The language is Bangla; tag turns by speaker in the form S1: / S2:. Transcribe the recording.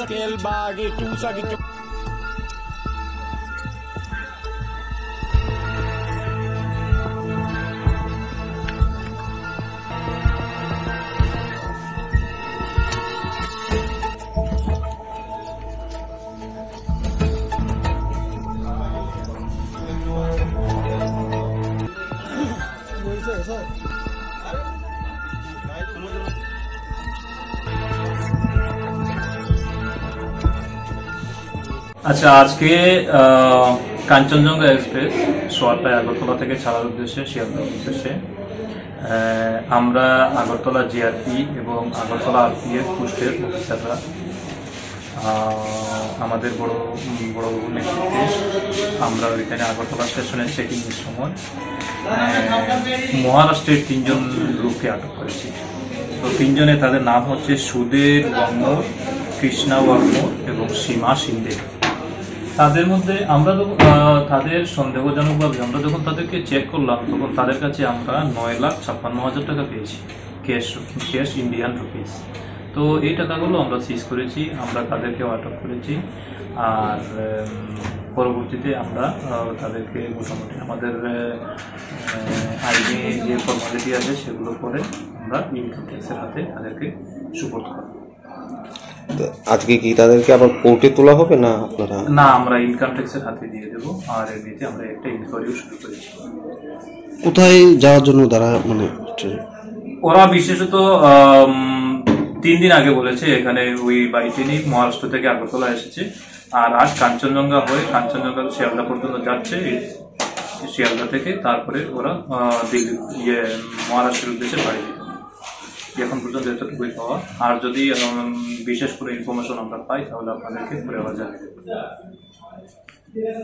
S1: স্কেল বা আগে টুলস আগে
S2: আচ্ছা, আজকে কাঞ্চনজঙ্ঘা এক্সপ্রেস সোয়ারটায় আগরতলা থেকে ছাড়ার উদ্দেশ্যে শিয়ালদার উদ্দেশ্যে আমরা আগরতলা জিআরপি এবং আগরতলা আরপিএফ পোস্টের অফিসাররা আমাদের বড়বাবুর নেতৃত্বে আমরা ওইখানে আগরতলা স্টেশনের চেকিংয়ের সময় মহারাষ্ট্রের 3 জন লোককে আটক করেছি। তো 3 জনে তাদের নাম হচ্ছে সুধীর ওয়াংমোর, কৃষ্ণা ওয়াংমোর এবং সীমা সিন্দে। তাদের মধ্যে আমরা তাদের সন্দেহজনকভাবে আমরা যখন তাদেরকে চেক করলাম তখন তাদের কাছে আমরা 9,56,000 টাকা পেয়েছি, ক্যাশ ইন্ডিয়ান রুপিস। তো এই টাকাগুলো আমরা সিজ করেছি, আমরা তাদেরকেও আটক করেছি। আর পরবর্তীতে আমরা তাদেরকে মোটামুটি আমাদের আইনে যে ফর্মালিটি আছে সেগুলো করে আমরা ইনকাম ট্যাক্সের হাতে তাদেরকে সুপোর্ট করব।
S3: আজকে কি তাদেরকে আবার কোর্টে তোলা হবে না আপনারা?
S2: না, আমরা ইনকাম ট্যাক্সের হাতে দিয়ে দেবো। আর এমনিতে আমরা একটা ইনকোয়ারিও শুরু করেছি।
S3: কোথায় যাওয়ার জন্য তারা
S2: ওরা বিশেষত 3 দিন আগে বলেছে এখানে ওই বাড়িতে নেই, মহারাষ্ট্র থেকে আগরতলা এসেছে। আর আজ কাঞ্চনজঙ্ঘা হয়ে কাঞ্চনজঙ্ঘা শিয়ালদা পর্যন্ত যাচ্ছে। শিয়ালদা থেকে তারপরে ওরা দিল্লি মহারাষ্ট্রের উদ্দেশ্যে বাড়ি যেতে। এখন পর্যন্ত এতটুকুই পাওয়া। আর যদি বিশেষ করে ইনফরমেশন আমরা পাই তাহলে আপনাদেরকে পরে আবার জানিয়ে দেব।